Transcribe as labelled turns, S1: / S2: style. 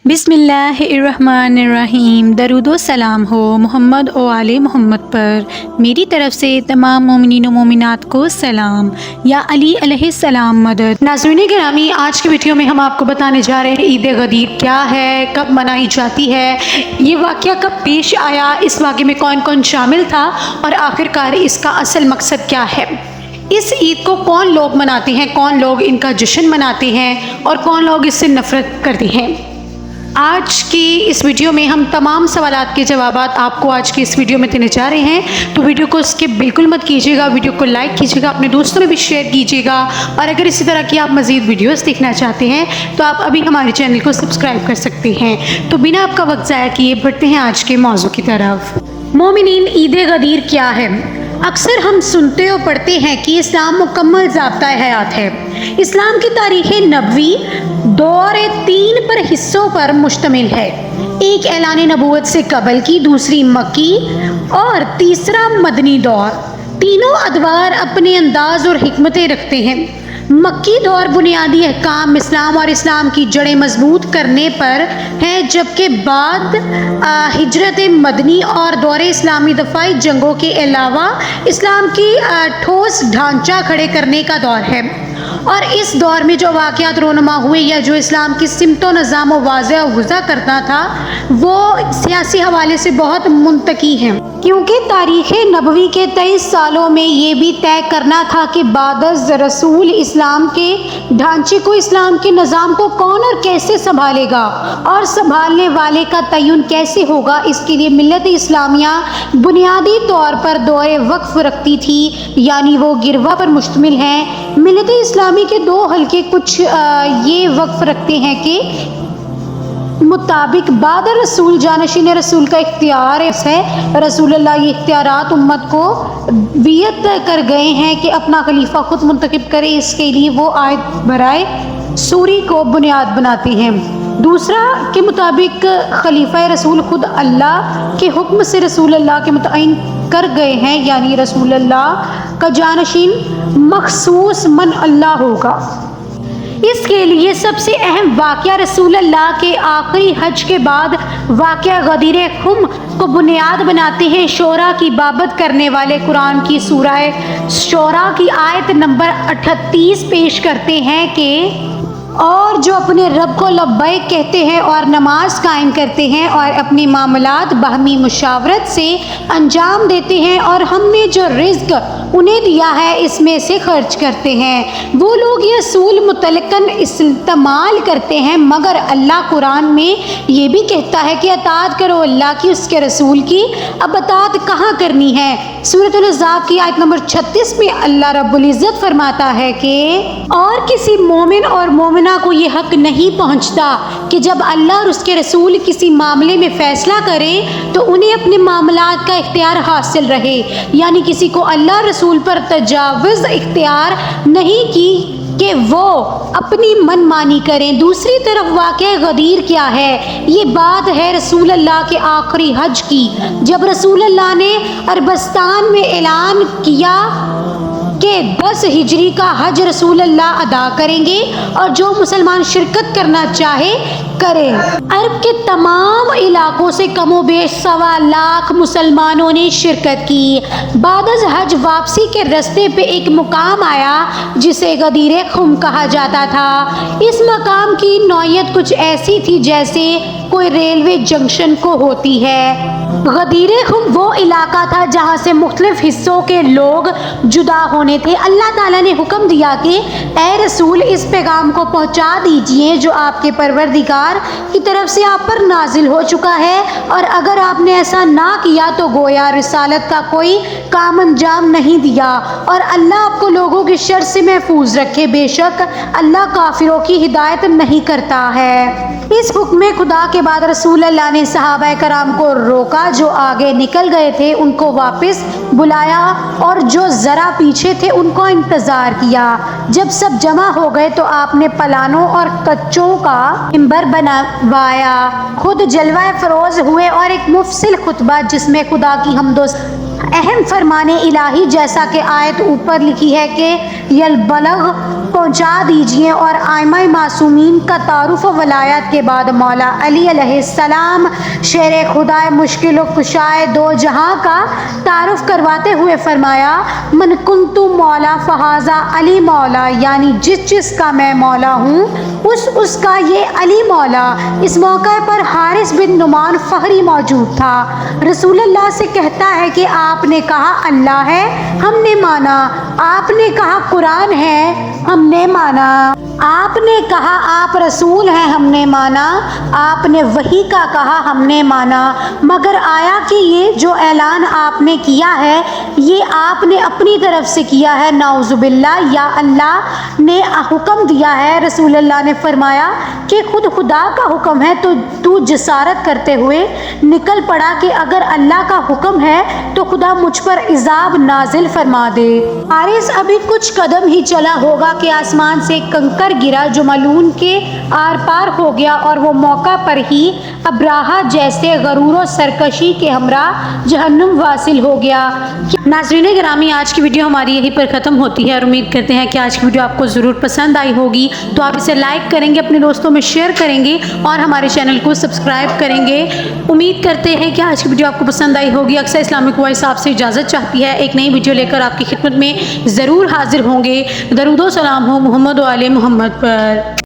S1: बिस्मिल्लाहिर्रहमानिर्रहीम। दरूद व सलाम हो मोहम्मद और आले मोहम्मद पर। मेरी तरफ से तमाम मोमिनीन व मोमिनात को सलाम। या अली अलैहिस्सलाम मदद। नाज़रीन गिरामी, आज की वीडियो में हम आपको बताने जा रहे हैं ईद गदीर क्या है, कब मनाई जाती है, ये वाक़या कब पेश आया, इस वाक़े में कौन कौन शामिल था और आखिरकार इसका असल मकसद क्या है। इस ईद को कौन लोग मनाते हैं, कौन लोग इनका जश्न मनाते हैं और कौन लोग इससे नफ़रत करते हैं। आज की इस वीडियो में हम तमाम सवालात के जवाबात आपको आज की इस वीडियो में देने जा रहे हैं, तो वीडियो को स्किप बिल्कुल मत कीजिएगा, वीडियो को लाइक कीजिएगा, अपने दोस्तों में भी शेयर कीजिएगा और अगर इसी तरह की आप मज़ीद वीडियोस देखना चाहते हैं तो आप अभी हमारे चैनल को सब्सक्राइब कर सकते हैं। तो बिना आपका वक्त ज़ाया किए बढ़ते हैं आज के मौजू की तरफ। मोमिनीन, ईद गदीर क्या है। अक्सर हम सुनते और पढ़ते हैं कि इस्लाम मुकम्मल ज़ाब्ता हयात है। इस्लाम की तारीख़ नबवी दौर 3 पर हिस्सों पर मुश्तमिल है। एक ऐलान नबूवत से कबल की, दूसरी मक्की और तीसरा मदनी दौर। तीनों अदवार अपने अंदाज और हिकमतें रखते हैं। मक्की दौर बुनियादी अहकाम इस्लाम और इस्लाम की जड़ें मजबूत करने पर है, जबकि बाद हिजरत मदनी और दौर इस्लामी दफ़ाई जंगों के अलावा इस्लाम की ठोस ढांचा खड़े करने का दौर है। और इस दौर में जो वाक़यात रोनुमा हुए या जो इस्लाम की सिमतो निज़ाम वाज़ह वज़ा करता था वो सियासी हवाले से बहुत मुंतकी हैं, क्योंकि तारीख़ नबवी के 23 सालों में ये भी तय करना था कि बादज़ रसूल इस्लाम के ढांचे को, इस्लाम के निज़ाम को कौन और कैसे संभालेगा और संभालने वाले का तयन कैसे होगा। इसके लिए मिल्लत इस्लामिया बुनियादी तौर पर दौरे वक्फ रखती थी, यानी वो गिरवा पर मुश्तमिल है। मिल्लत इस्लामी के 2 हल्के कुछ ये वक्फ रखते हैं कि मुताबिक बाद रसूल जानशीन रसूल का इख्तियार है। रसूलुल्लाह ये इख्तियारात उम्मत को वियत कर गए हैं कि अपना खलीफा खुद मुंतखब करे। इसके लिए वो आयत बराए सूरी को बुनियाद बनाते हैं। दूसरा के मुताबिक खलीफा रसूल खुद अल्लाह के हुक्म से रसूलुल्लाह के मुतय्यन कर गए हैं, यानी रसूलुल्लाह का जानशीन मखसूस मन अल्लाह होगा। इसके लिए सबसे अहम वाक़या रसूलुल्लाह के आखिरी हज के बाद वाक़या गदीर खुम को बुनियाद बनाते हैं। शोरा की बाबत करने वाले कुरान की सूरह शोरा की आयत नंबर 38 पेश करते हैं कि और जो अपने रब को लब्बैक कहते हैं और नमाज कायम करते हैं और अपने मामलात बाहमी मुशावरत से अंजाम देते हैं और हमने जो रिज़्क उन्हें दिया है इसमें से खर्च करते हैं, वो लोग ये असूल मुतलकन इस्तेमाल करते हैं। मगर अल्लाह कुरान में ये भी कहता है कि अताअत करो अल्लाह की, उसके रसूल की। अब अताअत कहाँ करनी है। सूरह अज़ाब की आयत नंबर 36 में अल्लाह रब्बुल इज़्ज़त फरमाता है कि और किसी मोमिन और मोमिना को ये हक नहीं पहुँचता कि जब अल्लाह और उसके रसूल किसी मामले में फ़ैसला करें तो उन्हें अपने मामलात का इख्तियार हासिल रहे, यानी किसी को अल्लाह रसूल पर तजावुज़ इख्तियार नहीं की कि वो अपनी मनमानी करें। दूसरी तरफ वाक़या गदीर क्या है। ये बात है रसूलुल्लाह के आखिरी हज की, जब रसूलुल्लाह ने अरबस्तान में ऐलान किया कि 10 हिजरी का हज रसूलुल्लाह अदा करेंगे और जो मुसलमान शिरकत करना चाहे करें। अरब के तमाम इलाकों से कमो बेश 1.25 लाख मुसलमानों ने शिरकत की। बाद हज वापसी के रास्ते पे एक मुकाम आया जिसे गदीर खुम कहा जाता था। इस मकाम की नौयत कुछ ऐसी थी जैसे कोई रेलवे जंक्शन को होती है। गदीर खुम वो इलाका था जहाँ से मुख्तलिफ हिस्सों के लोग जुदा होने थे। अल्लाह ताला ने हुक्म दिया कि ए रसूल, इस पैगाम को पहुँचा दीजिए जो आपके परवरदिगार की तरफ से आप पर नाजिल हो चुका है, और अगर आपने ऐसा ना किया तो गोया रिसालत का कोई काम अंजाम नहीं दिया और अल्लाह आपको लोगों की शर से महफूज रखे। बेशक अल्लाह काफिरों की हिदायत नहीं करता है। इस हुक्म खुदा के बाद रसूलुल्लाह ने सहाबा कराम को रोका, जो आगे निकल गए थे उनको वापस बुलाया और जो ज़रा पीछे थे उनको इंतज़ार किया। जब सब जमा हो गए तो आपने पलानों और कच्चों का मिंबर बनवाया, खुद जलवा फरोज हुए और एक मुफसिल खुतबा जिसमें खुदा की हम्दो अहम फरमाने इलाही, जैसा कि आयत ऊपर लिखी है कि यल बलग पहुँचा दीजिए, और आइमा मासूमीन का तारुफ वलायत के बाद मौला अली अलैहिस्सलाम शेर खुदा मुश्किल कुशाए दो जहां का तारुफ करवाते हुए फरमाया, मन कुंतु मौला फहाजा अली मौला, यानी जिस जिसका मैं मौला हूँ उसका ये अली मौला। इस मौके पर हारिस बिन नुमान फहरी मौजूद था। रसूलुल्लाह से कहता है कि आपने कहा अल्लाह है, हमने माना। आपने कहा कुरान है, हमने माना। आपने कहा आप रसूल हैं, हमने माना। आपने वही का कहा, हमने माना। मगर आया कि ये जो ऐलान आपने किया है ये आपने अपनी तरफ से किया है, नाउजुबिल्ला, या अल्लाह ने हुक्म दिया है? रसूलुल्लाह ने फरमाया कि खुद खुदा का हुक्म है। तो तू जसारत करते हुए निकल पड़ा कि अगर अल्लाह का हुक्म है तो खुदा मुझ पर इजाब नाजिल फरमा दे। हारिस अभी कुछ कदम ही चला होगा कि आसमान से कंकर गिरा जो मलून के आर पार हो गया, और वो मौका पर ही अब्राहा जैसे गरूर सरकशी के हमरा जहन्नुम वासिल हो गया। नाज़रीन गिरामी, आज की वीडियो हमारी यहीं पर ख़त्म होती है और उम्मीद करते हैं कि आज की वीडियो आपको ज़रूर पसंद आई होगी। तो आप इसे लाइक करेंगे, अपने दोस्तों में शेयर करेंगे और हमारे चैनल को सब्सक्राइब करेंगे। उम्मीद करते हैं कि आज की वीडियो आपको पसंद आई होगी। अक्सर इस्लामिक वॉइस आपसे इजाज़त चाहती है, एक नई वीडियो लेकर आपकी खिदमत में ज़रूर हाजिर होंगे। दरूद व सलाम हो मोहम्मद व आले मोहम्मद पर।